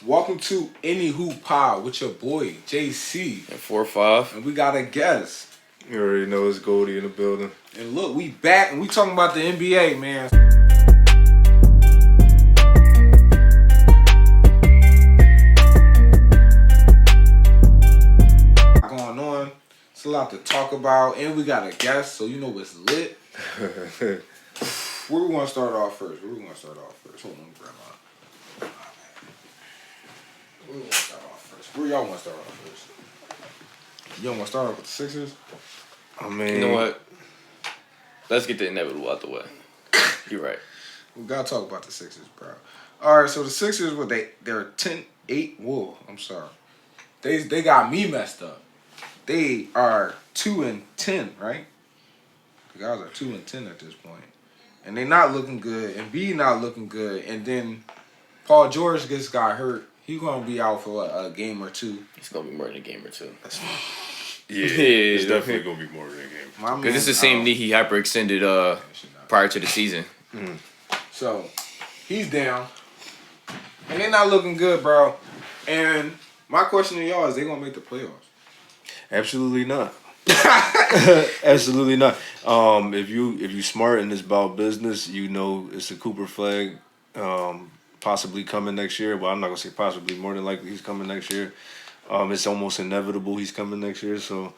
Welcome to Anyhoop Pod with your boy JC, And 4-5. and we got a guest. You already know it's Goldie in the building. And look, we back and we talking about the NBA, man. Going on, it's a lot to talk about, and we got a guest, so you know it's lit. Where we want to start off first? Hold on, grab my. Where we want to start off first? Where y'all want to start off first? Y'all want to start off with the Sixers? I mean, You know what? Let's get the inevitable out the way. You're right. We gotta talk about the Sixers, bro. All right, so the Sixers, they're 10-8. Whoa, I'm sorry. They got me messed up. They are 2-10, right? The guys are 2-10 at this point, and they're not looking good. And B not looking good. And then Paul George got hurt. He's gonna be out for a game or two. It's going to be more than a game or two. yeah, it's definitely gonna be more than a game. Because it's the same knee he hyperextended prior to the season. So he's down, and they're not looking good, bro. And my question to y'all is: they gonna make the playoffs? Absolutely not. Absolutely not. If you smart and it's about business, you know it's a Cooper flag, possibly coming next year. Well, I'm not gonna say possibly. More than likely, he's coming next year. It's almost inevitable he's coming next year. So,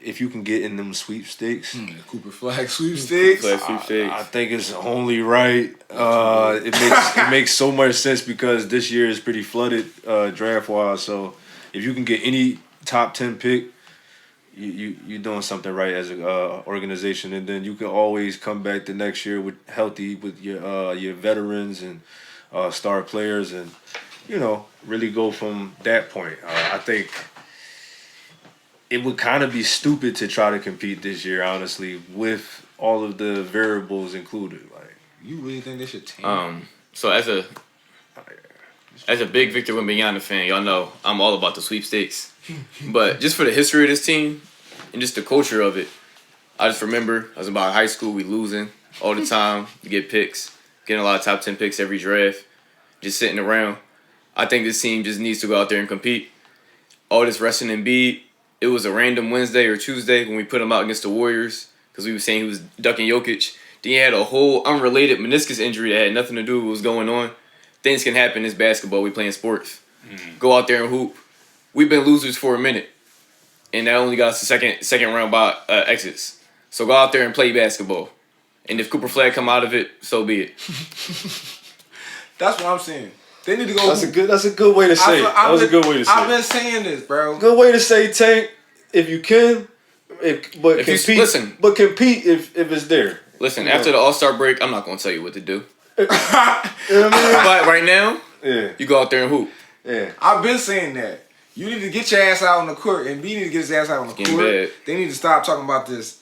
if you can get in them sweepstakes, The Cooper flag sweepstakes. I think it's only right. It makes so much sense because this year is pretty flooded draft wise. So, if you can get any top 10 pick, you're doing something right as an organization, and then you can always come back the next year with your veterans and star players, and really go from that point. I think it would kind of be stupid to try to compete this year, honestly, with all of the variables included. Like, You really think they should tank? So as a big Victor Wembanyama fan, y'all know I'm all about the sweepstakes. But just for the history of this team and just the culture of it, I just remember I was about high school, we losing all the time to get picks, getting a lot of top 10 picks every draft, just sitting around. I think this team just needs to go out there and compete. All this resting in Embiid, it was a random Wednesday or Tuesday when we put him out against the Warriors because we were saying he was ducking Jokic. Then he had a whole unrelated meniscus injury that had nothing to do with what was going on. Things can happen. It's basketball. We playing sports. Go out there and hoop. We've been losers for a minute, and that only got us the second round by exits. So go out there and play basketball. And if Cooper Flag come out of it, so be it. That's what I'm saying. They need to go. that's a good way to say it. That was a good way to say I've it. been saying this, bro. Good way to say tank if you can, but compete if it's there. Listen, after the All-Star break, I'm not going to tell you what to do. You know what I But right now, mean? you go out there and hoop. Yeah. I've been saying that. You need to get your ass out on the court, and B need to get his ass out on the Get court. in bed. They need to stop talking about this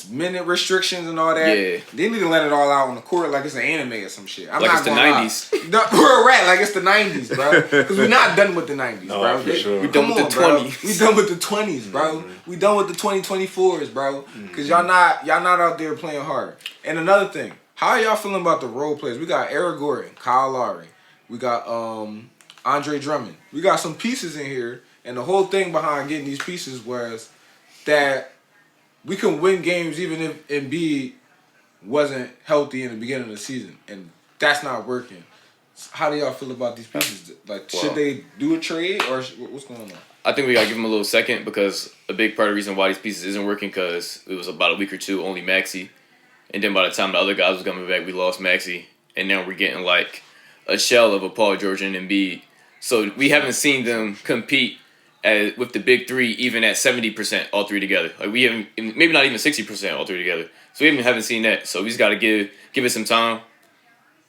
minute restrictions and all that. Yeah. They need to let it all out on the court like it's an anime or some shit. I'm Like not it's the gonna 90s. Lie. We're right, like it's the 90s, bro. Because we're not done with the 90s, No, bro. for sure. We done with the 20s. We done with the 20s, bro. We done with the 2024s, bro. Because y'all not out there playing hard. And another thing, how are y'all feeling about the role players? We got Eric Gordon, Kyle Lowry. We got Andre Drummond. We got some pieces in here. And the whole thing behind getting these pieces was that we can win games even if Embiid wasn't healthy in the beginning of the season. And that's not working. How do y'all feel about these pieces? Like, should they do a trade or what's going on? I think we got to give them a little second because a big part of the reason why these pieces isn't working because it was about a week or two, only Maxey. And then by the time the other guys was coming back, we lost Maxey. And now we're getting like a shell of a Paul George and Embiid. So we haven't seen them compete with the big three, even at 70%, all three together. Like we haven't, maybe not even 60%, all three together. So we haven't seen that. So we just got to give it some time.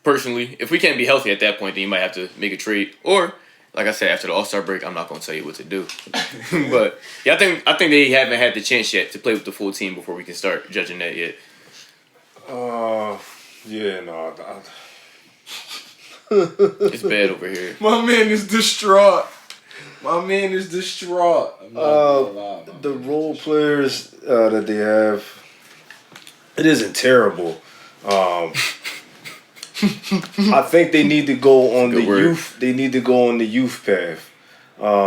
Personally, if we can't be healthy at that point, then you might have to make a trade. Or, like I said, after the All-Star break, I'm not going to tell you what to do. But yeah, I think they haven't had the chance yet to play with the full team before we can start judging that yet. Yeah, no. It's bad over here. My man is distraught. I'm not gonna lie, The role players that they have, it isn't terrible. I think they need to go on the Good word. youth. They need to go on the youth path.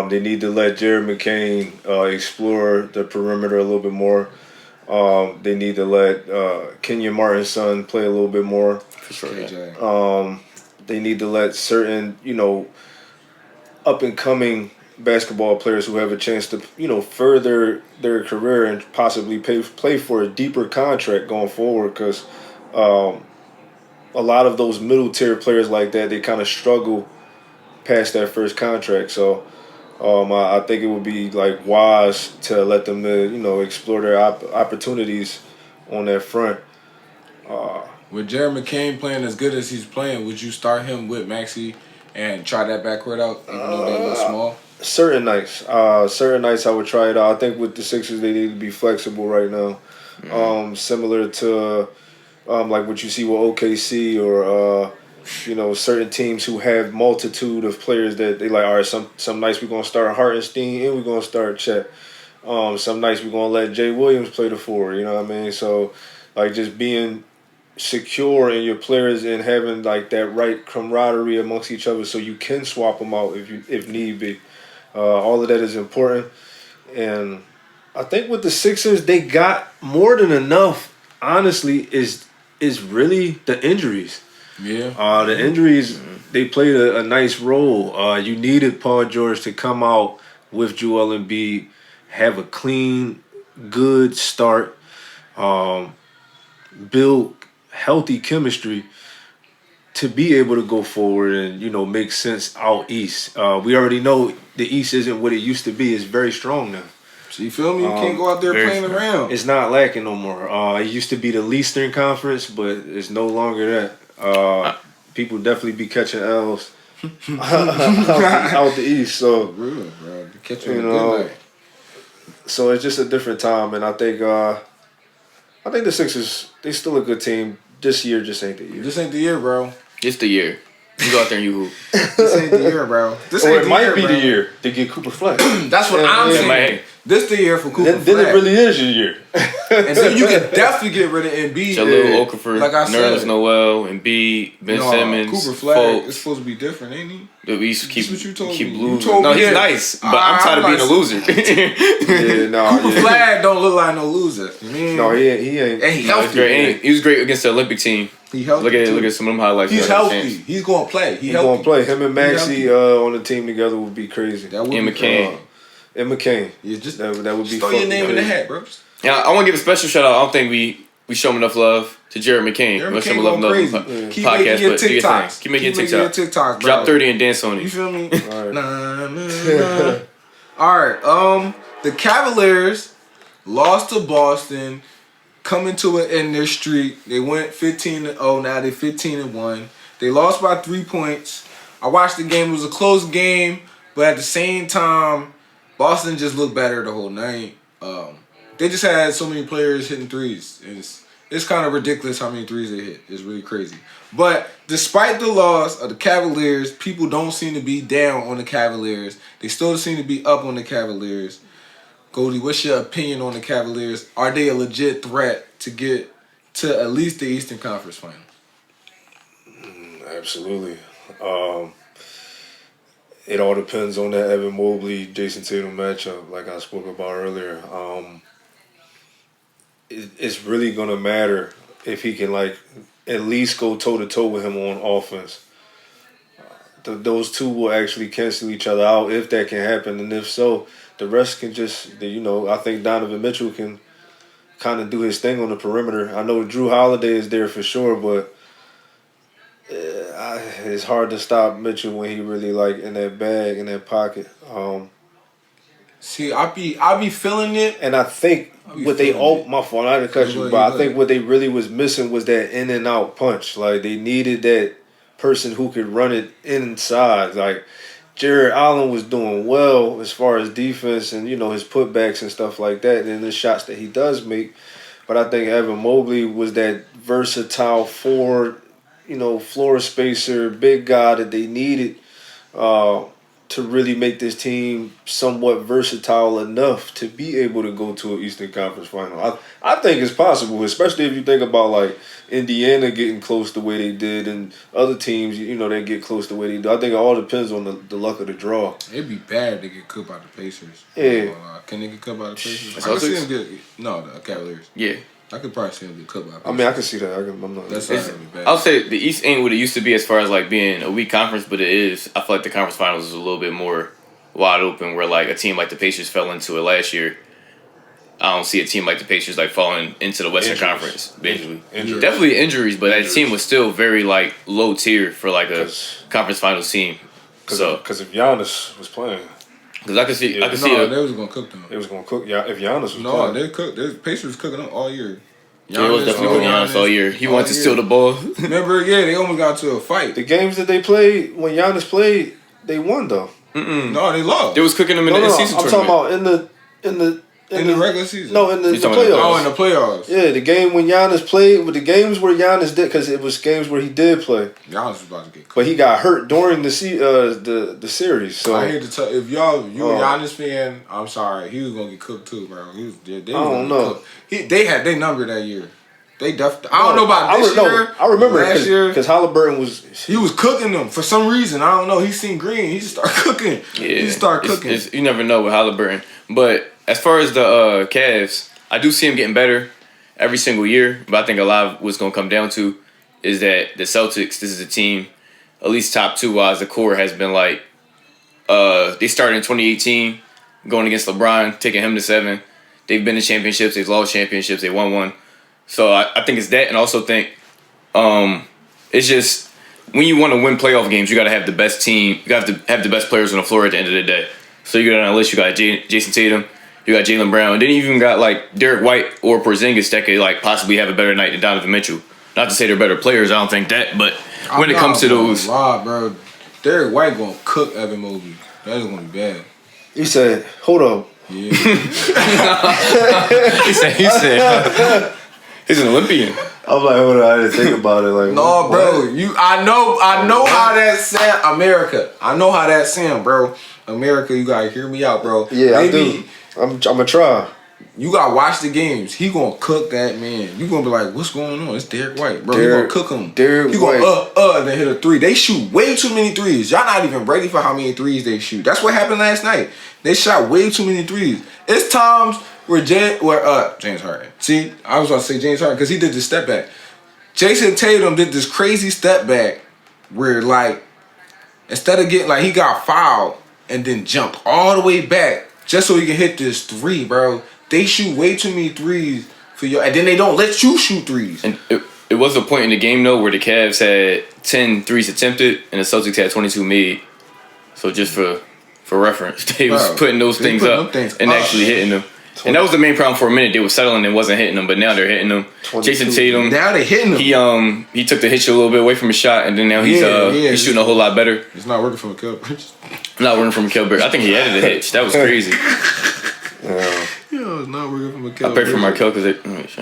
They need to let Jared McCain explore the perimeter a little bit more. They need to let Kenyon Martin's son play a little bit more. For sure. KJ. They need to let certain, up and coming basketball players who have a chance to, further their career and possibly play for a deeper contract going forward. Because a lot of those middle tier players like that, they kind of struggle past that first contract. So I think it would be like wise to let them, explore their opportunities on that front. With Jared McCain playing as good as he's playing, would you start him with Maxey and try that backcourt out, even though they look small? Certain nights I would try it out. I think with the Sixers they need to be flexible right now, similar to like what you see with OKC or certain teams who have multitude of players that they like. All right, some nights we're gonna start Hartenstein and we're gonna start Chet. Some nights we're gonna let Jay Williams play the four. You know what I mean? So like just being secure in your players and having like that right camaraderie amongst each other, so you can swap them out if need be. All of that is important, and I think with the Sixers they got more than enough. Honestly, is really the injuries. Yeah. The injuries they played a nice role. You needed Paul George to come out with Joel Embiid, have a clean, good start, build healthy chemistry to be able to go forward and make sense out east. We already know the East isn't what it used to be. It's very strong now. So you feel me? You can't go out there playing around. It's not lacking no more. It used to be the Eastern Conference, but it's no longer that. People definitely be catching L's out the East. So Real, bro. Catching a good night. So it's just a different time, and I think the Sixers, they still a good team. This year just ain't the year. This ain't the year, bro. It's the year. You go out there and you hoop. This ain't the year, bro. This ain't it the might year, be bro. the year to get Cooper Flex. That's what I'm saying. This the year for Cooper Then Flag. it really is your year. And then you can definitely get rid of Embiid. Jaleel Okafor, like I said. Nerlens Noel, Embiid, Ben Simmons, Cooper Flag Fultz. is supposed to be different, ain't he? We used to keep, That's what you told keep me. losing. You told No, me he's that. nice, but I'm tired of being a loser. Cooper Flag don't look like no loser. No, he ain't. And he No, healthy. he's great. He was great against the Olympic team. He healthy. Look at some of them highlights. He's healthy. He's gonna play. He's gonna play. Him and Maxey on the team together would be crazy. That would and be McCain. And McCain. Yeah, just that would be. throw your name crazy. in the hat, bro. Yeah, I want to give a special shout out. I don't think we show him enough love to Jared McCain. Jared Let's show McCain him love going enough crazy. on Keep podcast, making your but do your thing. TikToks. Keep making your your TikTok. TikToks, bro. Drop 30 and dance on You it. feel me? All right. Nah, nah, nah. All right. The Cavaliers lost to Boston, coming to an end their streak. They went 15-0. Now they're 15-1. They lost by 3 points. I watched the game. It was a close game, but at the same time, Boston just looked better the whole night. They just had so many players hitting threes. It's kind of ridiculous how many threes they hit. It's really crazy. But despite the loss of the Cavaliers, people don't seem to be down on the Cavaliers. They still seem to be up on the Cavaliers. Goldie, what's your opinion on the Cavaliers? Are they a legit threat to get to at least the Eastern Conference Final? Absolutely. It all depends on that Evan Mobley, Jason Tatum matchup, like I spoke about earlier. It's really gonna matter if he can at least go toe to toe with him on offense. Those two will actually cancel each other out if that can happen, and if so, the rest can just I think Donovan Mitchell can kind of do his thing on the perimeter. I know Drew Holiday is there for sure, but it's hard to stop Mitchell when he really in that bag, in that pocket. See, I be feeling it. And I think what they my fault, I didn't cut you, but I think what they really was missing was that in and out punch. Like they needed that person who could run it inside. Like Jared Allen was doing well as far as defense and his putbacks and stuff like that, and the shots that he does make. But I think Evan Mobley was that versatile forward, floor spacer, big guy that they needed. to really make this team somewhat versatile enough to be able to go to an Eastern Conference final. I think it's possible, especially if you think about like Indiana getting close the way they did and other teams, they get close the way they do. I think it all depends on the luck of the draw. It'd be bad to get cooked by the Pacers. Yeah. Can they get cooked by the Pacers? I can see them get... No, the Cavaliers. Yeah. I could probably see them get cooked by the Pacers. I mean, I can see that. I'm not. That's not really bad. I'll say the East ain't what it used to be as far as like being a weak conference, but it is. I feel like the conference finals is a little bit more wide open, where like a team like the Pacers fell into it last year. I don't see a team like the Pacers like falling into the Western Conference. Basically, definitely injuries, but that team was still very like low tier for like a conference finals team. Because if Giannis was playing, because I could see, they was gonna cook them. It was gonna cook. Yeah, if Giannis was playing, no, they cooked. The Pacers was cooking them all year. It was definitely cooking Giannis all year. He wanted to steal the ball. Remember, they almost got to a fight. The games that they played when Giannis played, they won though. No, they lost. They was cooking them in the season I'm tournament. talking about in the regular season. No, in the playoffs. Oh, in the playoffs. Yeah, the game when Giannis played, with the games where Giannis did, because it was games where he did play. Giannis was about to get cooked. But he got hurt during the series. So I hate to tell if you a Giannis fan, I'm sorry, he was gonna get cooked too, bro. They I don't know. They had their number that year. They definitely. I don't know about this year. I remember last year because Halliburton he was cooking them for some reason. I don't know. He seen green. He just started cooking. Yeah, he just started cooking. You never know with Halliburton. But as far as the Cavs, I do see him getting better every single year. But I think a lot of what's going to come down to is that the Celtics, this is a team, at least top two wise, the core has been like, they started in 2018 going against LeBron, taking him to 7. They've been to championships. They've lost championships. They won one. So I think it's that, and also think it's just when you want to win playoff games, you got to have the best team. You got to have the best players on the floor at the end of the day. So you got on the list, you got Jason Tatum, you got Jaylen Brown, and then you even got like Derek White or Porzingis that could like possibly have a better night than Donovan Mitchell. Not to say they're better players, I don't think that, but when it comes to those, bro, Derek White gonna cook Evan Mobley. That is gonna be bad. He said, "Hold up." Yeah. he said. He's an Olympian. I'm like, hold on, I didn't think about it. Like, no, bro, I know how that sound. America, I know how that sound, bro. America, you gotta hear me out, bro. Yeah, I do. I'm gonna try. You gotta watch the games. He gonna cook that man. You gonna be like, what's going on? It's Derek White, bro. He gonna cook him. He gonna then hit a 3. They shoot way too many threes. Y'all not even ready for how many threes they shoot. That's what happened last night. They shot way too many threes. It's times where James Harden. See, I was gonna say James Harden because he did the step back. Jason Tatum did this crazy step back where like instead of getting like he got fouled and then jumped all the way back just so he can hit this 3, bro. They shoot way too many threes for you, and then they don't let you shoot threes. And it was a point in the game though where the Cavs had 10 threes attempted and the Celtics had 22 made. So just for reference, they was putting those things up and actually hitting them. And that was the main problem for a minute. They were settling and wasn't hitting them, but now they're hitting them. Jason Tatum, now they're hitting them. He took the hitch a little bit away from his shot, and then now he's shooting a whole lot better. It's not working from a Mikal Bridges. Not working from Mikal Bridges. I think he added a hitch. That was crazy. It's not working from Mikal. I pray for Markel because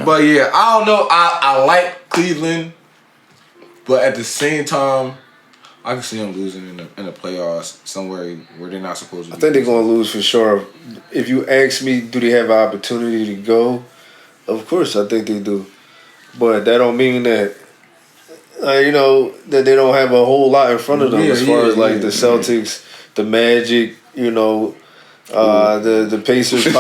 But yeah, I don't know. I like Cleveland, but at the same time, I can see them losing in the playoffs somewhere where they're not supposed to. I think they're gonna lose for sure. If you ask me, do they have an opportunity to go? Of course, I think they do, but that don't mean that that they don't have a whole lot in front of them as far as like the Celtics, the Magic, the Pacers. You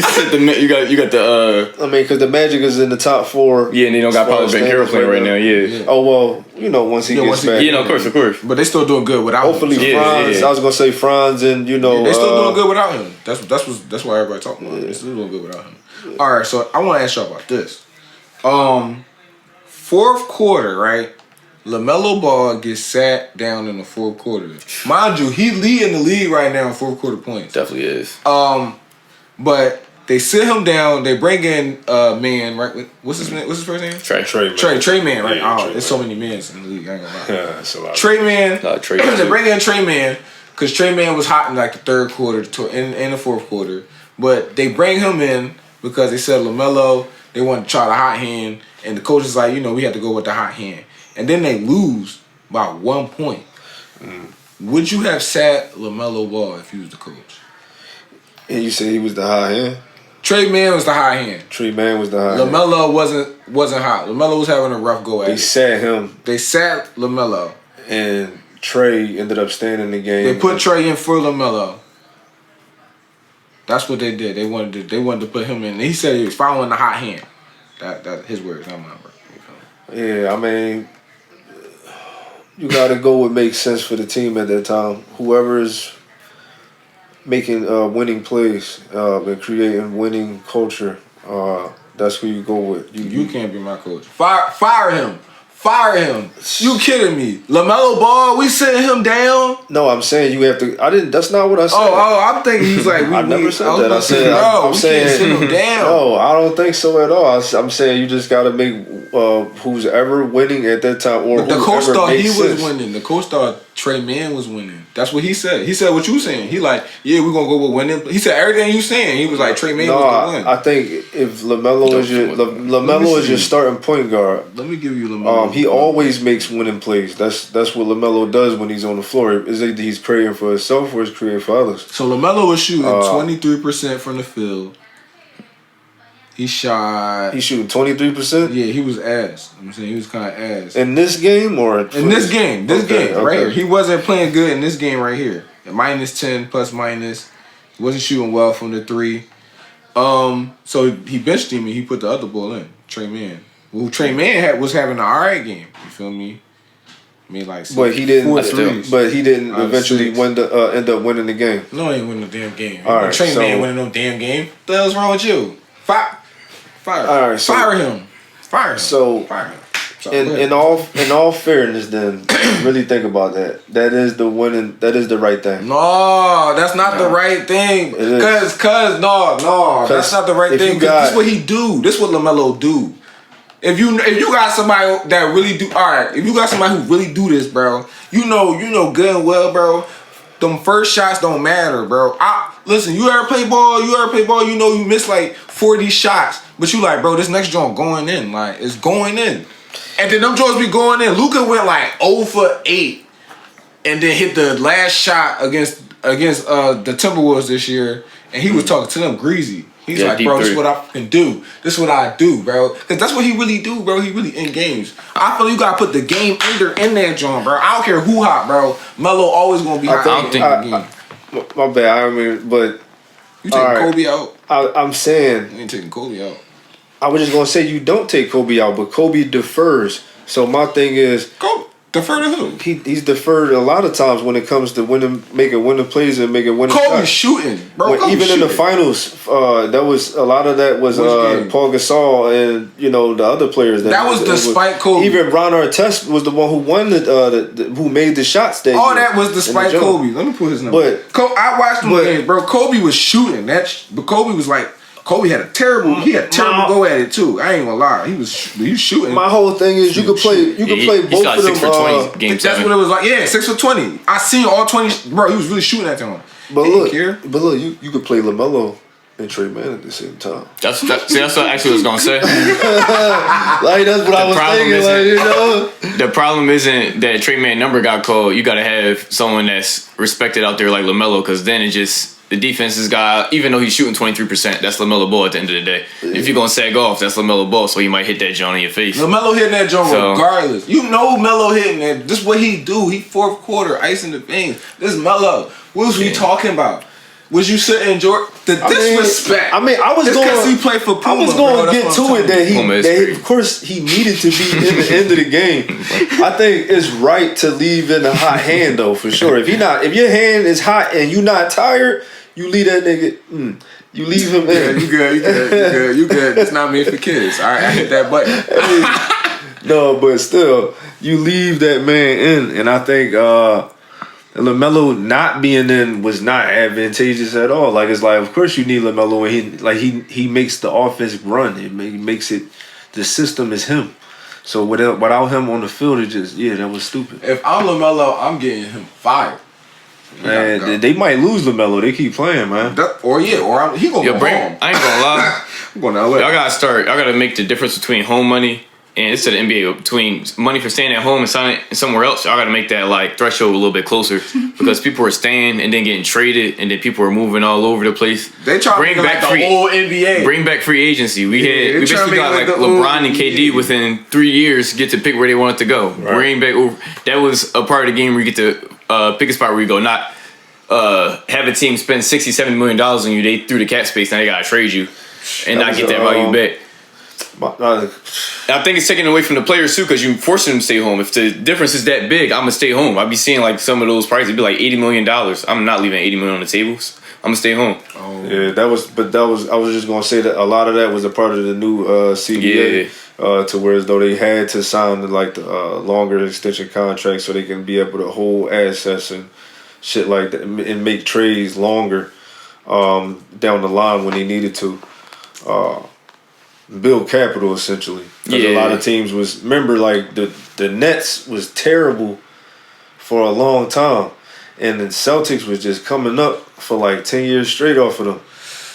said you got the. I mean, because the Magic is in the top 4. Yeah, and they don't got Paul Bencaro playing right now. Yeah. Oh well, once he gets back. Yeah, no, of course. But they still doing good without hopefully him. Franz. I was gonna say Franz, and they still doing good without him. That's why everybody talking about him. They still doing good without him. All right, so I want to ask y'all about this. Fourth quarter, right? LaMelo Ball gets sat down in the fourth quarter. Mind you, he leading the league right now in fourth quarter points. Definitely is. But they sit him down. They bring in man, right? What's his first name? Trey Man, right? Yeah, there's so many men in the league. I ain't gonna lie. Yeah, that's a lot. Trey Man. They bring in Trey Man because Trey Man was hot in like the third quarter in the fourth quarter. But they bring him in because they said LaMelo. They want to try the hot hand, and the coach is like, we have to go with the hot hand. And then they lose by 1 point. would you have sat LaMelo Ball if you was the coach? And you said he was the high hand? Trey Mann was the high hand. Trey Mann was the high hand. LaMelo wasn't hot. LaMelo was having a rough go at it. They sat him. They sat LaMelo. And Trey ended up staying in the game. They put Trey in for LaMelo. That's what they did. They wanted to put him in. He said he was following the hot hand. That his words, not mine, bro. Yeah, I mean, you got to go what makes sense for the team at that time. Whoever is making winning plays and creating winning culture, that's who you go with. You can't be my coach. Fire him. Fire him. You kidding me? LaMelo Ball, we sitting him down? No, I'm saying you have to. That's not what I said. I'm thinking he's like, I never said that. I said, no, I'm saying, can't sit him down. No, I don't think so at all. I'm saying you just got to make who's ever winning at that time or the coach thought he was sense. winning. The coach thought Trey Mann was winning. That's what he said. He said what you saying. He like, yeah, we're gonna go with winning. He said everything you saying. He was like, Trey Mann was the win. I think if LaMelo is your starting point guard. Let me give you LaMelo. He always makes winning plays. That's what LaMelo does when he's on the floor. Is either he's creating for himself or he's creating for others. So LaMelo was shooting 23% from the field. He's shooting 23%? Yeah, he was ass. I'm saying he was kind of ass. In this game or? In this game. Right here. He wasn't playing good in this game right here. -10, plus minus. He wasn't shooting well from the three. So he benched him and he put the other ball in. Trey Mann. Well, Trey Mann was having an alright game. You feel me? Made like six, but he didn't. But he didn't eventually end up winning the game. No, he ain't winning the damn game. All right, Trey Mann winning no damn game. What the hell's wrong with you? Fire. All right, fire him. Fire him. Fire him. In all fairness, then really think about that. That is the winning. That is the right thing. No, that's not the right thing. Cause no, that's not the right thing. Cause this is what he do. This is what LaMelo do. If you got somebody that really do, all right. If you got somebody who really do this, bro, you know good and well, bro. Them first shots don't matter, bro. Listen, you ever play ball? You know you miss like 40 shots, but you like, bro, this next joint going in, like it's going in, and then them joints be going in. Luka went like 0 for 8, and then hit the last shot against the Timberwolves this year, and he was talking to them greasy. He's like, bro, this is what I can do. This is what I do, bro. Because that's what he really do, bro. He really in games. I feel you got to put the game ender in that joint, bro. I don't care who hot, bro. Melo always going to be hot in the game. My bad. I mean, but... You taking Kobe out? I'm saying... You ain't taking Kobe out. I was just going to say you don't take Kobe out, but Kobe defers. So my thing is... Kobe defer to who? He's deferred a lot of times when it comes to making winning plays and making winning shots. Kobe's shooting, bro. Even in the finals, that was a lot of that was Paul Gasol and the other players. That was despite Kobe. Even Ron Artest was the one who won who made the shots. That was despite Kobe. Let me put his number. But I watched them games, bro. Kobe was shooting but Kobe was like. Kobe had a terrible go at it too. I ain't gonna lie, he was shooting. My whole thing is you could play both of them. 6 for 20 game 7. That's what it was like. Yeah, 6 for 20. I seen all 20. Bro, he was really shooting at them. But look, you could play LaMelo and Trey Mann at the same time. That's what I actually was gonna say. Like that's what I was thinking. The problem isn't that Trey Mann number got called. You gotta have someone that's respected out there like LaMelo, because then it just. The defense has got, even though he's shooting 23%, that's LaMelo Ball at the end of the day. Yeah. If you're going to sag off, that's LaMelo Ball, so he might hit that joint in your face. LaMelo hitting that joint regardless. You know Melo hitting that. This is what he do. He fourth quarter, icing the veins. This is Melo. What was we talking about? Was you sitting in Jordan? The disrespect. I was going because he played for Puma. I was going to get to it that of course, he needed to be in the end of the game. I think it's right to leave in a hot hand, though, for sure. If your hand is hot and you're not tired, you leave that nigga. You leave him in. Yeah, you good. It's not made for kids. All right, I hit that button. No, but still, you leave that man in, and I think LaMelo not being in was not advantageous at all. Like it's like, of course you need LaMelo, and he makes the offense run. He makes it. The system is him. So without him on the field, it just that was stupid. If I'm LaMelo, I'm getting him fired. Man, they might lose LaMelo. They keep playing, man. He gonna go home. I ain't gonna lie. I'm going to LA. Y'all gotta make the difference between home money and it's to the NBA between money for staying at home and signing somewhere else. Y'all got to make that like threshold a little bit closer because people are staying and then getting traded, and then people are moving all over the place. They try to bring back the whole NBA. Bring back free agency. We basically got like LeBron and KD within 3 years get to pick where they want it to go. Right. Bring back over. That was a part of the game where you get to pick a spot where you go, not have a team spend $60-70 million on you. They threw the cap space, now they gotta trade you and not get that value back. I think it's taken away from the players too because you forcing them to stay home. If the difference is that big, I'm gonna stay home. I'd be seeing like some of those prices be like $80 million. I'm not leaving $80 million on the tables. I'm gonna stay home. Oh. Yeah, that was. I was just gonna say that a lot of that was a part of the new CBA. Yeah. To where as though they had to sign like the longer extension contracts so they can be able to hold assets and shit like that and make trades longer down the line when they needed to. Build capital essentially. Because a lot of teams was like the Nets was terrible for a long time, and the Celtics was just coming up for like 10 years straight off of them,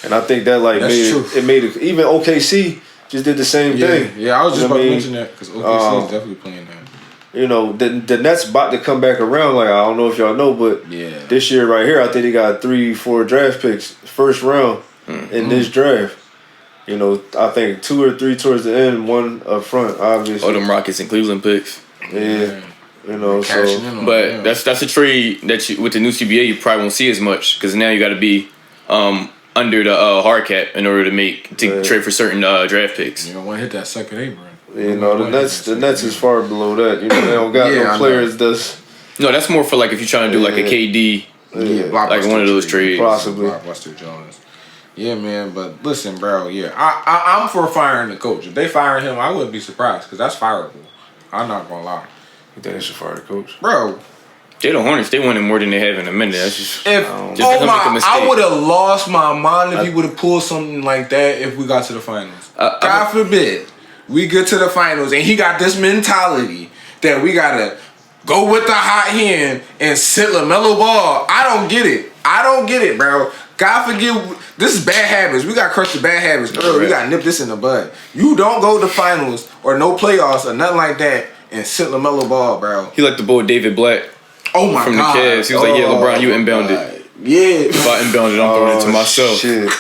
and I think that like made it even OKC just did the same thing. Yeah, I was just about to mention that because OKC is definitely playing that. You know, the Nets about to come back around. Like I don't know if y'all know, but this year right here, I think they got 3-4 draft picks, first round in this draft. You know, I think 2 or 3 towards the end, 1 up front, obviously. Oh, them Rockets and Cleveland picks. Yeah. You know, so. But that's a trade that with the new CBA you probably won't see as much because now you got to be under the hard cap in order to trade for certain draft picks. You don't want to hit that second apron. You know, the Nets is far below that. You know, they don't got no players that's. No, that's more for like if you're trying to do like a KD, like one of those trades. Possibly. Blockbuster Jones. Yeah, man, but listen, bro. Yeah, I'm for firing the coach. If they fire him, I wouldn't be surprised because that's fireable. I'm not gonna lie. You think they should fire the coach, bro? They the Hornets. They winning more than they have in a minute. That's just I would have lost my mind if he would have pulled something like that if we got to the finals. God forbid we get to the finals and he got this mentality that we gotta go with the hot hand and sit LaMelo Ball. I don't get it, bro. God forgive. This is bad habits. We got crushed the bad habits early. We got to nip this in the bud. You don't go to finals or no playoffs or nothing like that and sit LaMelo Ball, bro. He like the boy David Black. Oh my God. From the Cavs. He was like, yeah, LeBron, you inbounded. Yeah. If I inbounded, I'm throwing it to myself. Shit.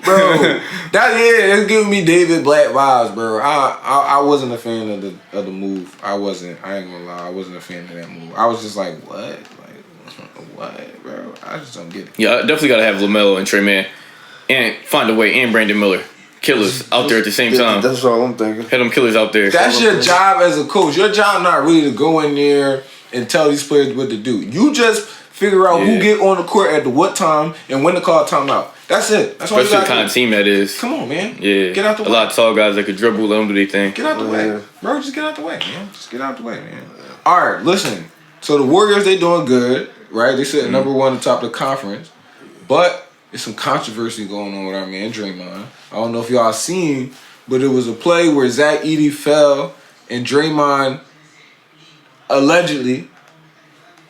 Bro, it's giving me David Black vibes, bro. I wasn't a fan of the move. I ain't gonna lie. I wasn't a fan of that move. I was just like, what? What, bro? I just don't get it. Yeah, I definitely got to have LaMelo and Trey Mann and find a way and Brandon Miller. Killers out there at the same time. That's all I'm thinking. Had them killers out there. That's your job as a coach. Your job not really to go in there and tell these players what to do. You just figure out who get on the court at what time and when to call timeout. That's it. That's all you got. Especially the kind of team that is. Come on, man. Yeah. Get out the way. A lot of tall guys that could dribble, let them do their thing. Get out the way. Bro, just get out the way, man. Just get out the way, man. All right, listen. So the Warriors, they doing good. Right, they sit number 1 atop the conference, but there's some controversy going on with our man Draymond. I don't know if y'all seen, but it was a play where Zach Edey fell and Draymond allegedly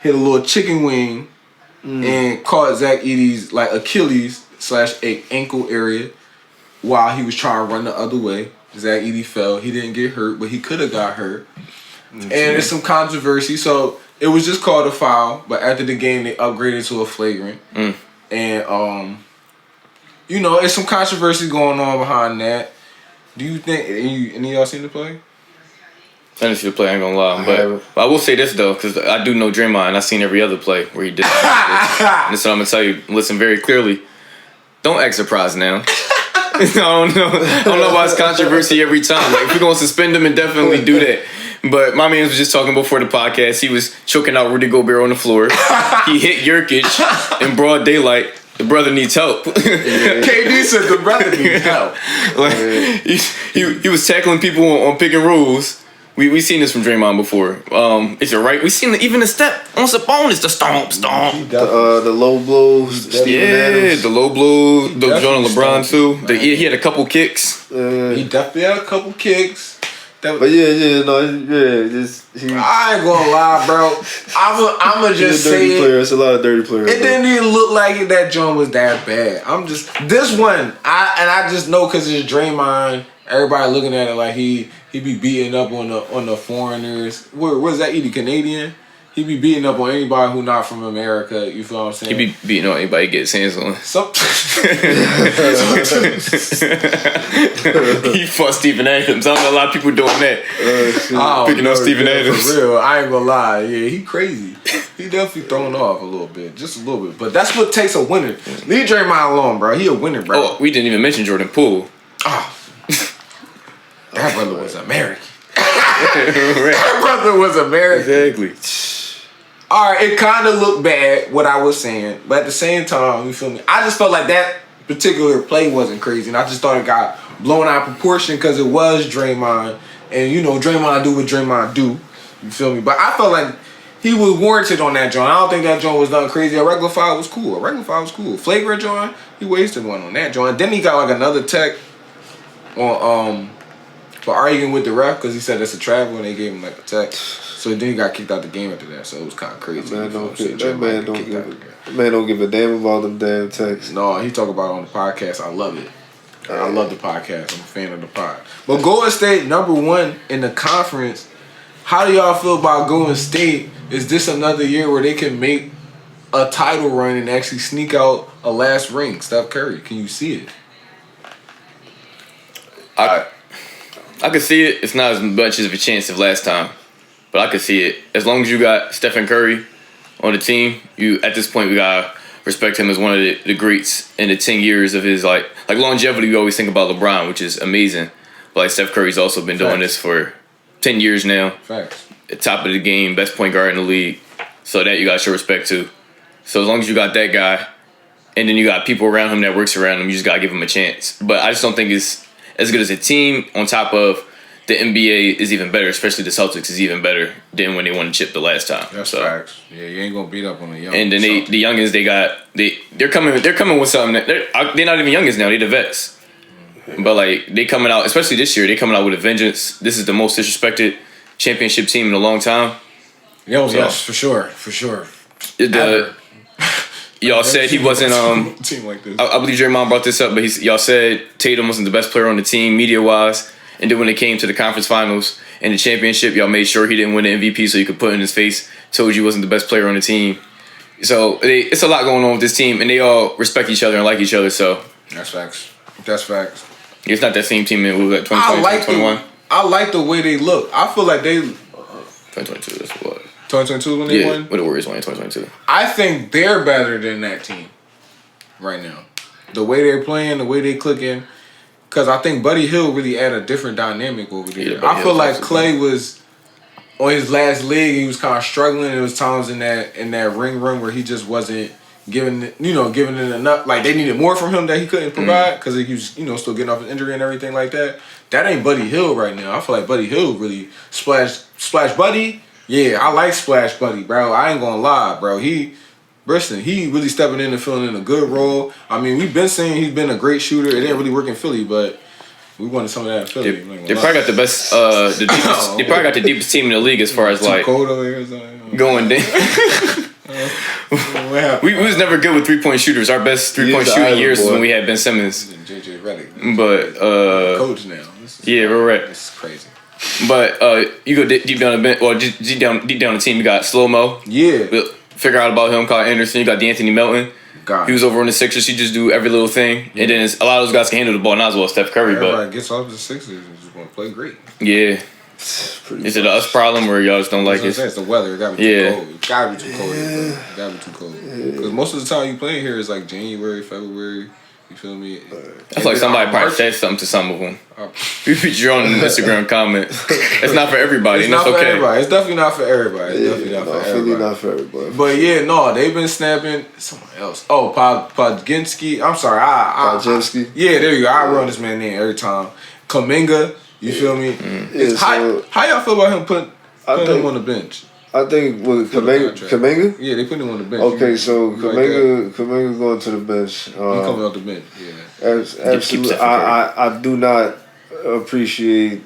hit a little chicken wing and caught Zach Edey's like Achilles / ankle area while he was trying to run the other way. Zach Edey fell. He didn't get hurt, but he could have got hurt. And there's some controversy, so. It was just called a foul, but after the game they upgraded to a flagrant. And you know, there's some controversy going on behind that. Do you think any of y'all seen the play? I didn't see the play, I ain't gonna lie. But I will say this though, because I do know Draymond and I've seen every other play where he did that. And so I'm gonna tell you, listen very clearly. Don't act surprised now. I don't know why it's controversy every time. Like if you're gonna suspend him, and definitely do that. But my man was just talking before the podcast. He was choking out Rudy Gobert on the floor. He hit Jokic in broad daylight. The brother needs help. KD said the brother needs help. Like he was tackling people on pick and rolls. We seen this from Draymond before. Is it right? We seen even the step on Sabonis, the stomp. The low blows. Yeah, the low blows. The John LeBron too. He had a couple kicks. He definitely had a couple kicks. But I ain't gonna lie, bro. I'ma just say it's a lot of dirty players. It didn't even look like that joint was that bad. This one, I just know because it's Draymond Everybody looking at it like he be beating up on the foreigners. What is that? He the Canadian? He be beating up on anybody who not from America. You feel what I'm saying? He be beating on anybody gets hands on. He fought Stephen Adams. I don't know a lot of people doing that. Picking up Stephen Adams. For real, I ain't gonna lie. Yeah, he crazy. He definitely thrown off a little bit, just a little bit. But that's what takes a winner. Leave Draymond alone, bro. He a winner, bro. Oh, we didn't even mention Jordan Poole. Oh. That brother was American. That brother was American. Exactly. All right, it kind of looked bad, what I was saying. But at the same time, you feel me? I just felt like that particular play wasn't crazy. And I just thought it got blown out of proportion because it was Draymond. And, you know, Draymond do what Draymond do. You feel me? But I felt like he was warranted on that joint. I don't think that joint was done crazy. A regular foul was cool. Flagrant joint, he wasted one on that joint. Then he got like another tech on for arguing with the ref because he said it's a travel and they gave him like a tech. So then he got kicked out the game after that. So it was kind of crazy. Man don't give a damn about them damn texts. No, he talk about it on the podcast. I love it. I love the podcast. I'm a fan of the pod. But Golden State, #1 in the conference. How do y'all feel about Golden State? Is this another year where they can make a title run and actually sneak out a last ring? Steph Curry, can you see it? I could see it. It's not as much of a chance as last time, but I could see it. As long as you got Stephen Curry on the team, you at this point we gotta respect him as one of the greats in the 10 years of his like longevity. We always think about LeBron, which is amazing, but like Steph Curry's also been doing this for 10 years now. Facts. At top of the game, best point guard in the league. So that you gotta show respect to. So as long as you got that guy, and then you got people around him that works around him, you just gotta give him a chance. But I just don't think it's as good as a team. On top of the NBA is even better, especially the Celtics is even better than when they won the chip the last time. That's facts. Yeah, you ain't gonna beat up on the young. And then the youngins they're coming with something that they're not even youngins now. They're the vets. But like they coming out, especially this year, they coming out with a vengeance. This is the most disrespected championship team in a long time. Yes, for sure. Y'all said he wasn't. Team like this. I believe Draymond brought this up, but y'all said Tatum wasn't the best player on the team media wise. And then when it came to the conference finals and the championship, y'all made sure he didn't win the MVP so you could put in his face. Told you he wasn't the best player on the team. So it's a lot going on with this team, and they all respect each other and like each other. So that's facts. It's not that same team in 2020, 2021. I like the way they look. I feel like they 2022. That's what. 2022 when they won? When the Warriors won in 2022. I think they're better than that team right now. The way they're playing, the way they clicking. Because I think Buddy Hill really added a different dynamic over there. Yeah, I feel like Clay was on his last leg. He was kind of struggling. There was times in that ring run where he just wasn't giving it enough. Like they needed more from him that he couldn't provide because he was still getting off his injury and everything like that. That ain't Buddy Hill right now. I feel like Buddy Hill really splash Buddy. Yeah, I like Splash Buddy, bro. I ain't gonna lie, bro. He really stepping in and filling in a good role. I mean, we've been saying he's been a great shooter. It didn't really work in Philly, but we wanted some of that in Philly. They probably got the best, they probably got the deepest team in the league as far as like cold over here, going down. We was never good with 3-point shooters. Our best 3-point shooting years was when we had Ben Simmons. JJ Redick. But coach now. We're right. This is crazy. But you go deep down the bench, or deep down the team. You got Slow Mo. Yeah. Figure out about him. Kyle Anderson. You got DeAnthony Melton. God. He was over on the Sixers. He just do every little thing. Yeah. And then a lot of those guys can handle the ball, not as well as Steph Curry. Everybody gets off the Sixers and just want to play great. Yeah. Is it us problem or y'all just don't like it? It's the weather. It gotta be too cold. It gotta be too cold. It gotta be too cold. Because most of the time you playing here is like January, February. You feel me? I feel like somebody probably said something to some of them. We put you on an Instagram comment. It's not for everybody. It's not for everybody. It's definitely not for everybody. It's definitely not for everybody. But yeah, no, they've been snapping. Someone else. Oh, Podginski. I'm sorry. Podginski. Yeah, there you go. I run this man name every time. Kaminga. You feel me? How y'all feel about him putting him on the bench? I think with Kaminga? Yeah, they put him on the bench. Okay, so Kaminga going to the bench. He coming off the bench, yeah. Absolutely. I do not appreciate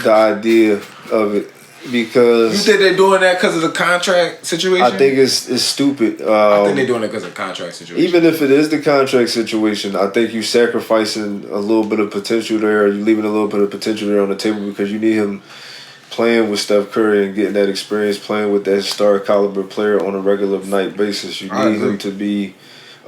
the idea of it. because You think they're doing that because of the contract situation? I think it's stupid. I think they're doing it because of the contract situation. Even if it is the contract situation, I think you're sacrificing a little bit of potential there. You're leaving a little bit of potential there on the table because you need him playing with Steph Curry and getting that experience playing with that star caliber player on a regular night basis. You need him to be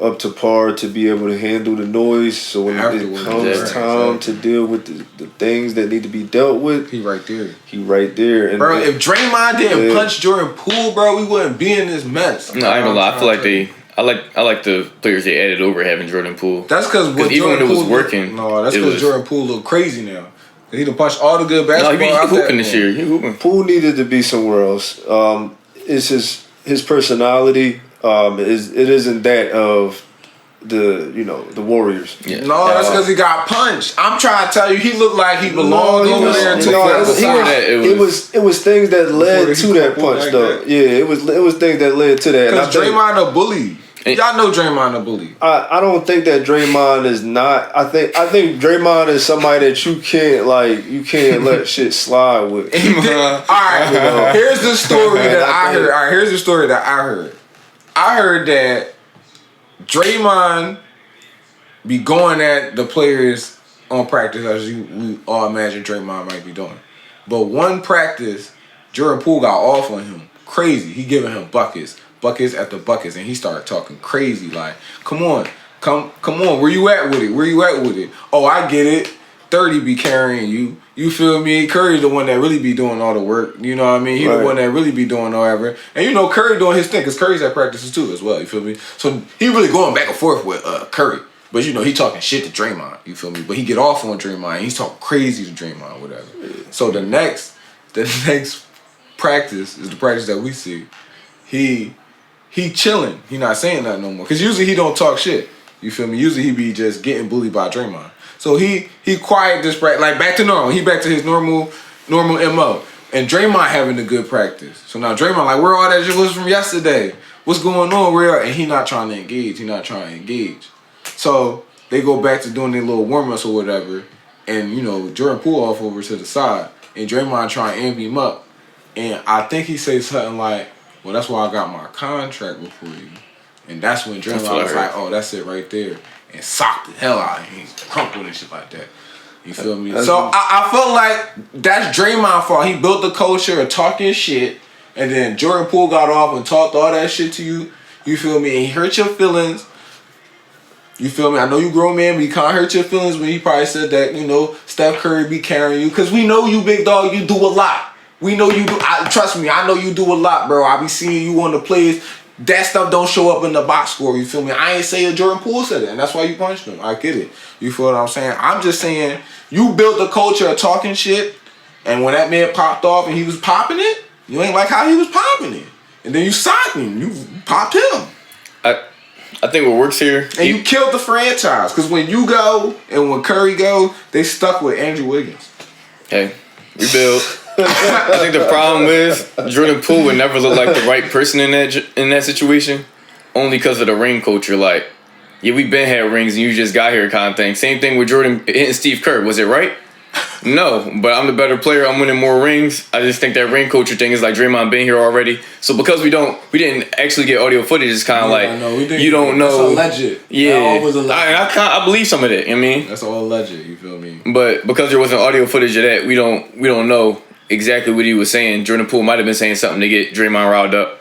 up to par to be able to handle the noise. So when it comes time to deal with the things that need to be dealt with, he right there. And bro, if Draymond didn't punch Jordan Poole, bro, we wouldn't be in this mess. No, I ain't gonna lie. I feel like I like the players they added over having Jordan Poole. That's because even when it was working, that's because Jordan Poole look crazy now. He done punched all the good basketball. No, he hooping this year. He hooping. Poole needed to be somewhere else. It's his personality. It isn't that of the Warriors. Yeah. No, that's because he got punched. I'm trying to tell you, he looked like he belonged over there. It was things that led to that punch, like though. that. Yeah, it was things that led to that. Because Draymond a bully. Y'all know Draymond a bully. I don't think that Draymond is not. I think Draymond is somebody that you can't let shit slide with. All right, here's the story that I heard. All right, here's the story that I heard. I heard that Draymond be going at the players on practice as we all imagine Draymond might be doing. But one practice, Jordan Poole got off on him. Crazy. He giving him buckets after buckets, and he started talking crazy like, come on, where you at with it? Oh, I get it. 30 be carrying you. You feel me? Curry's the one that really be doing all the work. You know what I mean? He the one that really be doing all ever. And you know Curry doing his thing because Curry's at practices too as well. You feel me? So he really going back and forth with Curry. But you know he talking shit to Draymond. You feel me? But he get off on Draymond. And he's talking crazy to Draymond, whatever. So the next practice is the practice that we see. He chilling. He not saying nothing no more. Because usually he don't talk shit. You feel me? Usually he be just getting bullied by Draymond. So he quiet this practice, like back to normal. He back to his normal MO. And Draymond having a good practice. So now Draymond like, where all that shit was from yesterday? What's going on? And he not trying to engage. So they go back to doing their little warm-ups or whatever. And, you know, Jordan Poole off over to the side. And Draymond trying to amp him up. And I think he says something like, well, that's why I got my contract before you. And that's when Draymond was like, oh, that's it right there. And socked the hell out of him. He's crumpled and shit like that. You feel me? So I felt like that's Draymond's fault. He built the culture of talking shit. And then Jordan Poole got off and talked all that shit to you. You feel me? And he hurt your feelings. You feel me? I know you grown man, but he can't hurt your feelings when he probably said that, you know, Steph Curry be carrying you. Because we know you, big dog, you do a lot. We know you do. Trust me, I know you do a lot, bro. I be seeing you on the plays. That stuff don't show up in the box score. You feel me? I ain't saying Jordan Poole said it, and that's why you punched him. I get it. You feel what I'm saying? I'm just saying you built the culture of talking shit, and when that man popped off and he was popping it, you ain't like how he was popping it. And then you socked him. You popped him. I think what works here... And you killed the franchise. Because when you go and when Curry go, they stuck with Andrew Wiggins. Hey, rebuild. I think the problem is Jordan Poole would never look like the right person in that situation, only because of the ring culture. Like, yeah, we been had rings and you just got here kind of thing. Same thing with Jordan hitting Steve Kerr. Was it right? No, but I'm the better player. I'm winning more rings. I just think that ring culture thing is like Draymond been here already. So because we didn't actually get audio footage, it's kind of you don't know. That's alleged. Yeah, I believe some of that. I mean, that's all alleged. You feel me? But because there wasn't audio footage of that, we don't know exactly what he was saying. Jordan Poole might have been saying something to get Draymond riled up.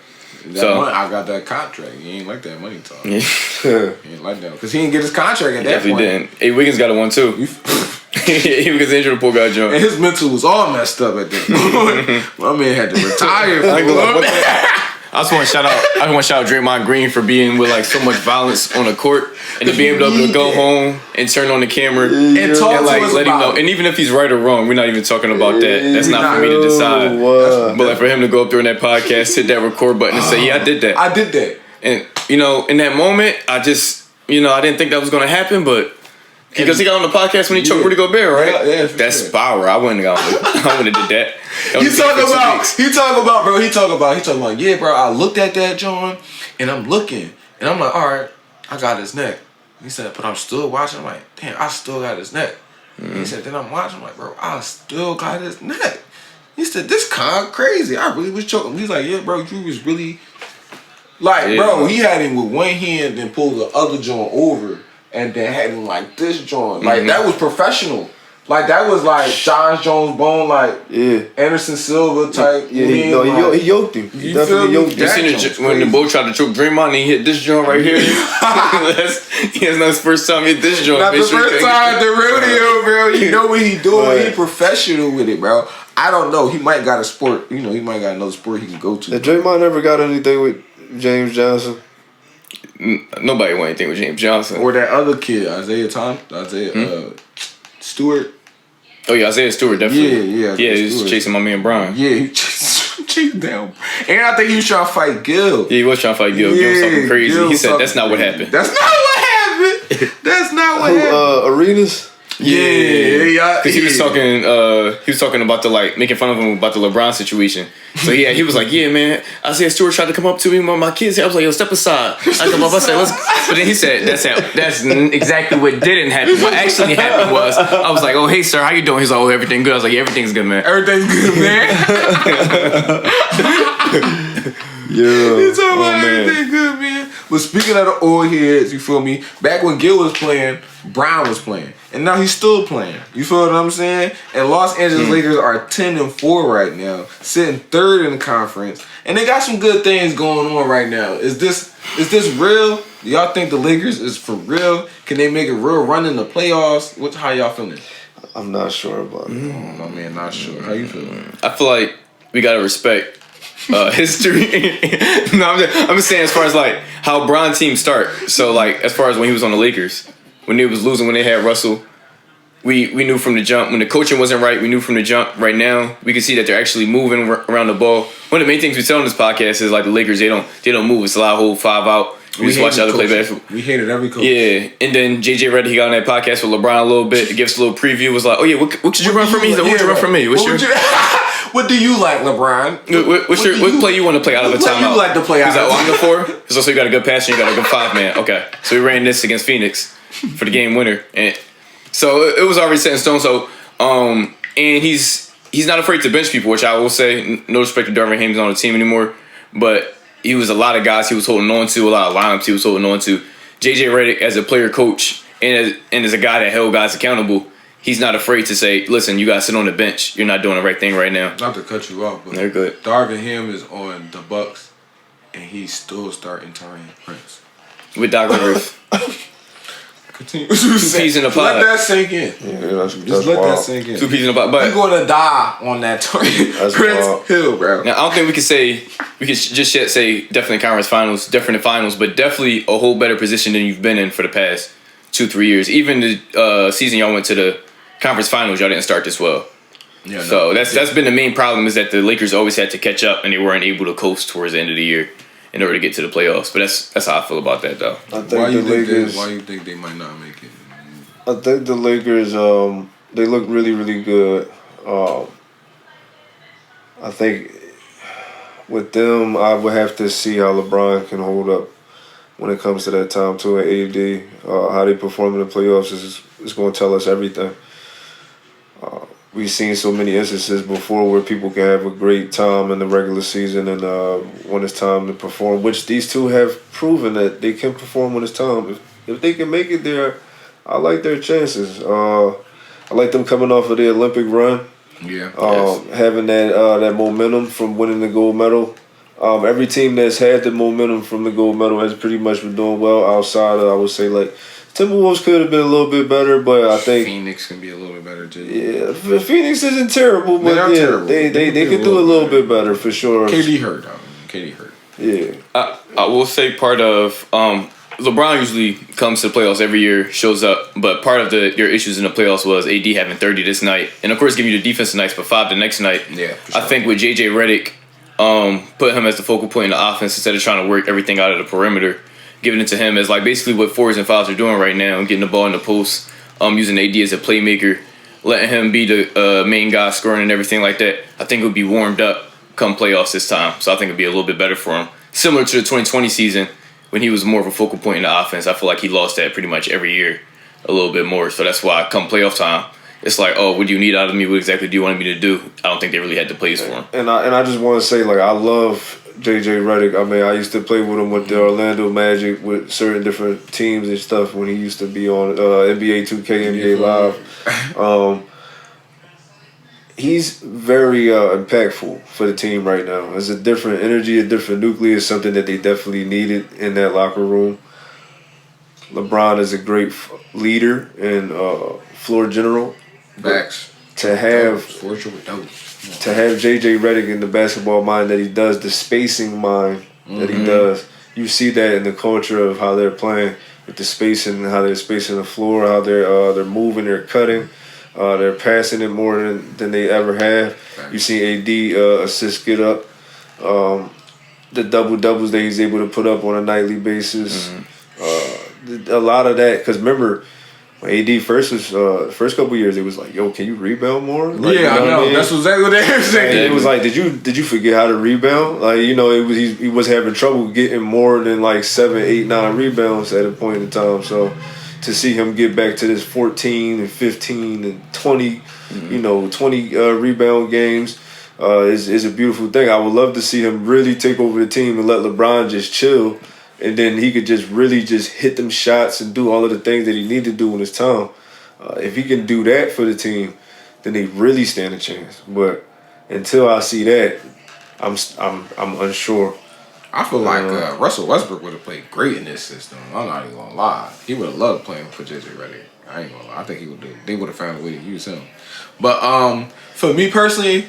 I got that contract. He ain't like that money talk. He ain't like that because he didn't get his contract at that point. Definitely didn't. Hey, Wiggins got a one too. Because Jordan Poole got jumped. And his mental was all messed up at that point. My man had to retire. I just want to shout out Draymond Green for being with like so much violence on the court and to be able to go home and turn on the camera and talk and like to us let him know. And even if he's right or wrong, we're not even talking about that. That's not for me to decide. But like for him to go up there in that podcast, hit that record button and say, "Yeah, I did that. I did that." And in that moment, I just I didn't think that was gonna happen, but. Because he got on the podcast when he choked Rudy Gobert, right? Yeah, that's power. I wouldn't have did that. He talk about, yeah, bro, I looked at that, John, and I'm looking, and I'm like, all right, I got his neck. He said, but I'm still watching. I'm like, damn, I still got his neck. Mm-hmm. He said, then I'm watching. I'm like, bro, I still got his neck. He said, "This crazy. I really was choking." He's like, "Yeah, bro, you was really like, bro." He had him with one hand and pulled the other joint over, and then had him like this joint. Like that was professional. Like that was like John Jones Bone, like Anderson Silva type. He yoked him. He definitely yoked him. You seen when the Bull tried to choke Draymond, he hit this joint right here. He has not his first time hit this joint. Not the first time at the rodeo, bro. You know what he doing. He professional with it, bro. I don't know. He might got a sport. You know, he might got another sport he can go to. Did Draymond ever got anything with James Johnson? Nobody want anything with James Johnson. Or that other kid, Isaiah Stewart. Oh yeah, Isaiah Stewart definitely. Yeah, he was chasing my man Brian. Yeah, he chased down. And I think he was trying to fight Gil. Yeah, he was trying to fight Gil. Gil was something crazy. Gil he said that's not what happened. That's not what happened. That's not what happened. Arenas? Yeah, because he was talking about the like making fun of him about the LeBron situation. So yeah, he was like, "Yeah, man, Isaiah Stewart tried to come up to me when my kids." I was like, "Yo, step aside." I come up, I said, "Let's." But then he said, "That's exactly what didn't happen. What actually happened was, I was like, oh hey sir, how you doing?" He's like, "Oh, everything good." I was like, "Yeah, everything's good, man. Everything's good, man." He's talking about everything good, man. But speaking of the old heads, you feel me? Back when Gil was playing, Brown was playing. And now he's still playing. You feel what I'm saying? And Los Angeles Lakers are 10-4 right now, sitting third in the conference. And they got some good things going on right now. Is this real? Do y'all think the Lakers is for real? Can they make a real run in the playoffs? How y'all feeling? I'm not sure about it. My man, not sure. How you feeling? I feel like we gotta respect history. No, I'm just saying as far as like how Bron teams start. So like as far as when he was on the Lakers, when they was losing, when they had Russell, we knew from the jump. When the coaching wasn't right, we knew from the jump. Right now, we can see that they're actually moving around the ball. One of the main things we tell on this podcast is like the Lakers, they don't move. It's a lot of hold 5 out. We just watch the other play basketball. We hated every coach. Yeah, and then JJ Redick, he got on that podcast with LeBron a little bit. It gives a little preview. Was like, oh yeah, what could you run for me? He's like, what would you run for me? What do you like, LeBron? What play you want to play out of a timeout? What do you like to play out? He's like, I'm the 4. So you got a good passer, you got a good 5 man. Okay, so we ran this against Phoenix for the game winner, and so it was already set in stone. So and he's not afraid to bench people, which I will say, no respect to Darvin Ham's on the team anymore, but he was a lot of guys he was holding on to, a lot of lineups he was holding on to. JJ Redick, as a player coach and as a guy that held guys accountable, he's not afraid to say, listen, you guys sit on the bench. You're not doing the right thing right now. Not to cut you off, but they're good. Darvin Ham is on the Bucks, and he's still starting Taurean Prince. With Doc Rivers. Continue. 2 peas in a pod. Let that sink in. Yeah, Just let that sink in. 2 peas in a pod. But you're going to die on that Taurean Prince hill, bro. Now, I don't think we could just yet say definitely conference finals, definitely finals, but definitely a whole better position than you've been in for the past 2-3 years. Even the season y'all went to the conference finals, y'all didn't start this well. Yeah. So that's been the main problem, is that the Lakers always had to catch up and they weren't able to coast towards the end of the year in order to get to the playoffs. But that's how I feel about that, though. I think why you think they might not make it? I think the Lakers, they look really, really good. I think with them, I would have to see how LeBron can hold up when it comes to that time too. And AD, how they perform in the playoffs is going to tell us everything. We've seen so many instances before where people can have a great time in the regular season, and when it's time to perform, which these two have proven that they can perform when it's time. If they can make it there, I like their chances. I like them coming off of the Olympic run. Yeah. Having that momentum from winning the gold medal. Every team that's had the momentum from the gold medal has pretty much been doing well. Outside of, I would say, like, Timberwolves could have been a little bit better, but I think Phoenix can be a little bit better too. Yeah, Phoenix isn't terrible, but yeah, terrible. They could do a little bit better for sure. KD hurt though. KD hurt. Yeah. I will say part of LeBron usually comes to the playoffs every year, shows up, but part of your issues in the playoffs was AD having 30 this night, and of course giving you the defensive nights, but 5 the next night. Yeah. For sure. I think with JJ Redick, put him as the focal point in the offense instead of trying to work everything out of the perimeter. Giving it to him as like basically what 4s and 5s are doing right now, getting the ball in the post, using AD as a playmaker, letting him be the main guy scoring and everything like that. I think it would be warmed up come playoffs this time, so I think it'd be a little bit better for him. Similar to the 2020 season when he was more of a focal point in the offense, I feel like he lost that pretty much every year a little bit more. So that's why come playoff time, it's like, oh, what do you need out of me? What exactly do you want me to do? I don't think they really had the plays for him. And I just want to say, like, I love JJ Redick. I mean, I used to play with him with the Orlando Magic with certain different teams and stuff when he used to be on NBA 2K, NBA Live. He's very impactful for the team right now. It's a different energy, a different nucleus, something that they definitely needed in that locker room. LeBron is a great leader and floor general. Backs. To have JJ Redick in the basketball mind that he does, the spacing mind that he does, you see that in the culture of how they're playing with the spacing, how they're spacing the floor, how they're moving, they're cutting, they're passing it more than they ever have. You see AD assists get up, the double-doubles that he's able to put up on a nightly basis. A lot of that, because remember, when AD first couple years, it was like, yo, can you rebound more? Like, I know. I mean? That's exactly what they were saying. It was like, did you forget how to rebound? Like, you know, he was having trouble getting more than like 7, 8, 9 rebounds at a point in time. So to see him get back to this 14 and 15 and 20, 20 rebound games is a beautiful thing. I would love to see him really take over the team and let LeBron just chill. And then he could just really just hit them shots and do all of the things that he need to do in his time. If he can do that for the team, then they really stand a chance. But until I see that, I'm unsure. I feel like Russell Westbrook would have played great in this system. I'm not even gonna lie. He would have loved playing for JJ Redick. I ain't gonna lie. I think he would. They would have found a way to use him. But for me personally,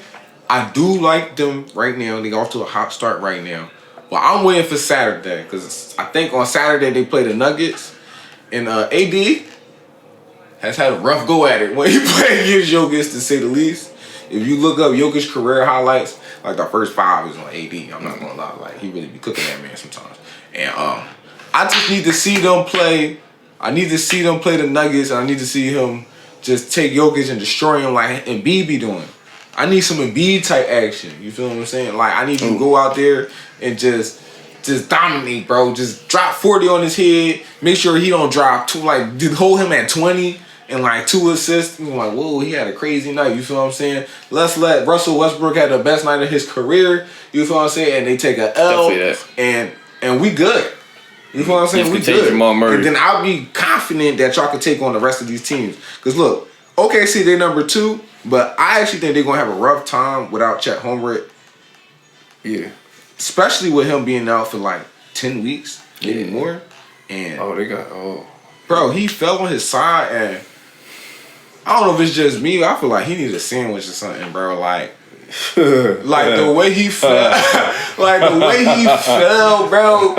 I do like them right now. They off to a hot start right now. Well, I'm waiting for Saturday because I think on Saturday they play the Nuggets, and AD has had a rough go at it when he played against Jokic, to say the least. If you look up Jokic's career highlights, like the first 5 is on AD. I'm not gonna lie, like he really be cooking that man sometimes. And I just need to see them play. I need to see them play the Nuggets, and I need to see him just take Jokic and destroy him like Embiid be doing. I need some Embiid type action. You feel what I'm saying? Like I need you to go out there and just dominate, bro. Just drop 40 on his head. Make sure he don't drop 2. Like hold him at 20 and like 2 assists. I'm like, whoa, he had a crazy night. You feel what I'm saying? Let's let Russell Westbrook have the best night of his career. You feel what I'm saying? And they take a L, and we good. You feel what I'm saying? We good. And then I'll be confident that y'all can take on the rest of these teams. Because look, OKC, they number 2. But I actually think they're going to have a rough time without Chet Holmgren. Yeah. Especially with him being out for like 10 weeks, maybe more. And bro, he fell on his side, and I don't know if it's just me. I feel like he needs a sandwich or something, bro. Like the way he fell, bro.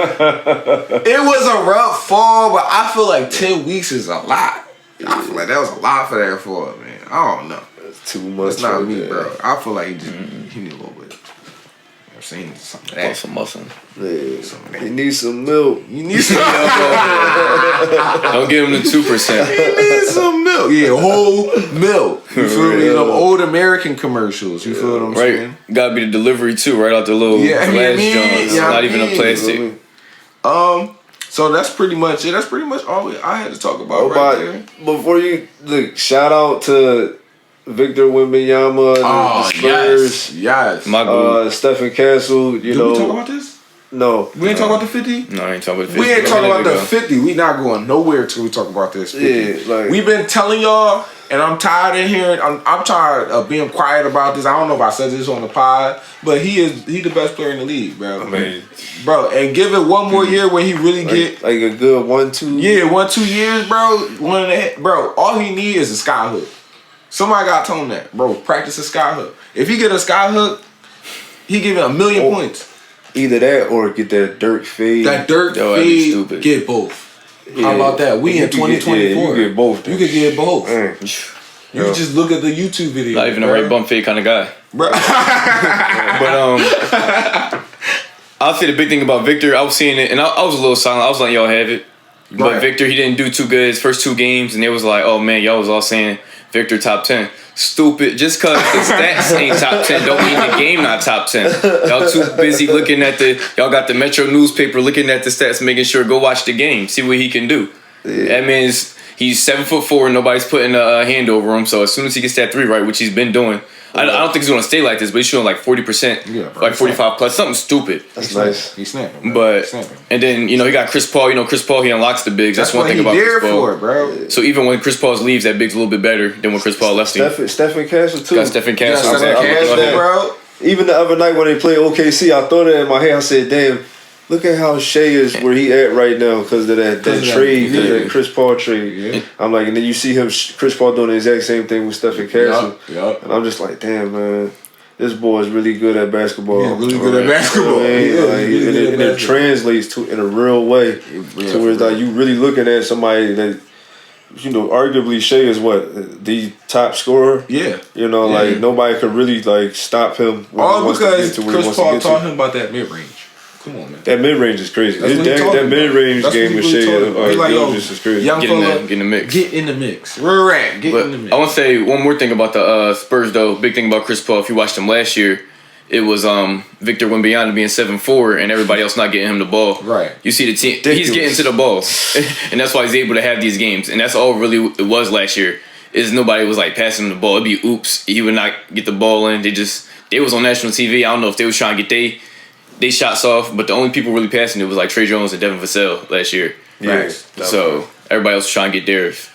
It was a rough fall, but I feel like 10 weeks is a lot. I feel like that was a lot for that fall, man. I don't know. Too much. It's not me, bro. I feel like he need a little bit. I'm saying something. That. Some muscle. Yeah. He needs some milk. You need some Don't give him the 2%. He needs some milk. Yeah, whole milk. You feel me? Them old American commercials. You feel what I'm saying? Gotta be the delivery too, right out the little glass jars. Not even a plastic. So that's pretty much it. That's pretty much all I had to talk about right there. Before you look, shout out to Victor Wembanyama and the Spurs. Yes. My Stephen Castle, Did we talk about this? No. We ain't talk about the 50? No, I ain't talking about the 50. We ain't talking about the 50. We not going nowhere till we talk about this 50. Yeah, like, we've been telling y'all, and I'm tired of hearing, I'm tired of being quiet about this. I don't know if I said this on the pod, but he the best player in the league, bro. I mean, bro, and give it one more year where he really get like a good 1-2. Yeah, 1-2 years, bro. Bro, all he need is a sky hook. Somebody got told him that, bro. Practice a sky hook. If he get a sky hook, he give it 1,000,000 points. Either that or get that Dirk fade. That Dirk fade, get both. Yeah. How about that? We in 2024. You get both. You could get both. Mm. You just look at the YouTube video. Not even a right bump fade kind of guy. Bro. But I'll say the big thing about Victor, I was seeing it, and I was a little silent. I was letting y'all have it. But right. Victor, he didn't do too good his first 2 games, and it was like, oh man, y'all was all saying Victor top 10. Stupid. Just because the stats ain't top 10 don't mean the game not top 10. Y'all too busy looking at y'all got the Metro newspaper looking at the stats, making sure go watch the game, see what he can do. Yeah. That means He's 7'4". Nobody's putting a hand over him. So as soon as he gets that 3 right, which he's been doing, I don't think he's gonna stay like this, but he's shooting like 40%, like 45 plus, something stupid. That's nice. He's snapping, bro. But and then he got Chris Paul. Chris Paul, he unlocks the bigs. That's one thing about Chris Paul, for, bro. So even when Chris Paul leaves, that big's a little bit better than when Chris Paul left him. Stephen Castle too. Got Stephen Castle, bro. Even the other night when they played OKC, I thought it in my head. I said, "Damn, look at how Shea is where he at right now because of that trade, that Chris Paul trade." Yeah. I'm like, and then you see him, Chris Paul doing the exact same thing with Stephen Castle, and I'm just like, damn, man. This boy is really good at basketball. Yeah, really good at basketball. And it translates to in a real way. To where it's like you really looking at somebody that, arguably Shea is what, the top scorer. Yeah. Like nobody could really like stop him. All because Chris Paul taught him about that mid range. Come on, man. That mid range is crazy. That mid range game with Shea is crazy. Get in the mix. Get in the mix. Get in the mix. I want to say one more thing about the Spurs though. Big thing about Chris Paul. If you watched him last year, it was Victor Wembanyama being 7'4" and everybody else not getting him the ball. Right. You see the team. He's getting to the ball, and that's why he's able to have these games. And that's all really it was last year. Is nobody was like passing him the ball. It'd be oops. He would not get the ball in. They was on national TV. I don't know if they was trying to get they shots off, but the only people really passing it was like Trey Jones and Devin Vassell last year. Yeah. So everybody else was trying to get theirs.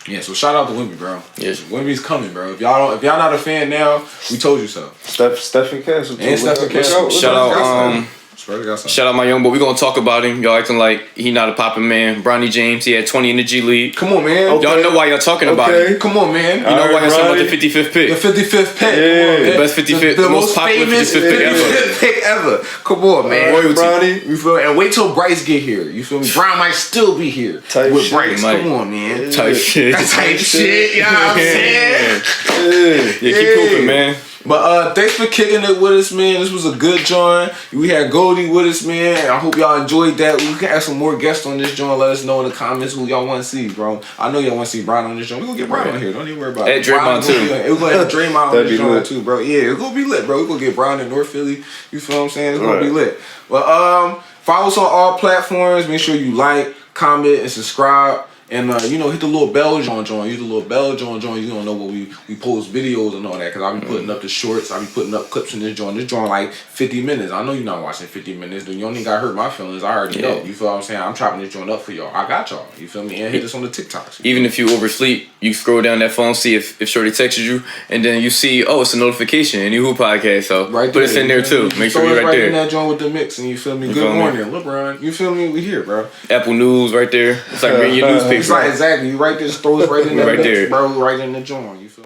Yeah, so shout out to Wemby, bro. Yes. Wemby's coming, bro. If y'all not a fan now, we told you so. Stephen Castle. And Stephen Castle. Shout out my young boy. We gonna talk about him. Y'all acting like he not a popping man. Bronny James, he had 20 in the G League. Come on, man. Okay. Y'all know why y'all talking about him. Come on, man. You know why y'all talking about the 55th pick. The 55th pick. Yeah. The best 55th, the most popular 55th pick ever. Come on, man. Bronny. You feel me? And wait till Bryce get here. You feel me? Brown might still be here with Bryce. Come on, man. Type shit. Type shit. You know what I'm saying? Yeah, keep hooping, man. But thanks for kicking it with us, man. This was a good joint. We had Goldie with us, man. I hope y'all enjoyed that. We can have some more guests on this joint. Let us know in the comments who y'all want to see, bro. I know y'all want to see Brian on this joint. We're going to get Brian on here. Don't even worry about it. At Draymond, too. We're going to have Draymond on this joint, too, bro. Yeah, it's going to be lit, bro. We're going to get Brian in North Philly. You feel what I'm saying? It's going to be lit. But follow us on all platforms. Make sure you like, comment, and subscribe. And hit the little bell joint. Use the little bell joint. You don't know what we post videos and all that. Cause I be putting up the shorts. I be putting up clips in this joint. This joint like 50 minutes. I know you're not watching 50 minutes. You don't even got hurt my feelings. I already know. You feel what I'm saying? I'm chopping this joint up for y'all. I got y'all. You feel me? And hit this on the TikToks. Even if you oversleep, you scroll down that phone, see if Shorty texted you, and then you see, it's a notification, Anyhoop podcast. So right put us in there too. Make sure you're right there. In that joint with the mix, and you feel me? Good morning, Lebron. You feel me? We here, bro. Apple News right there. It's like reading your newspaper. It's like exactly. You right there, just throw us right in there, right there, bro. Right in the joint. You feel.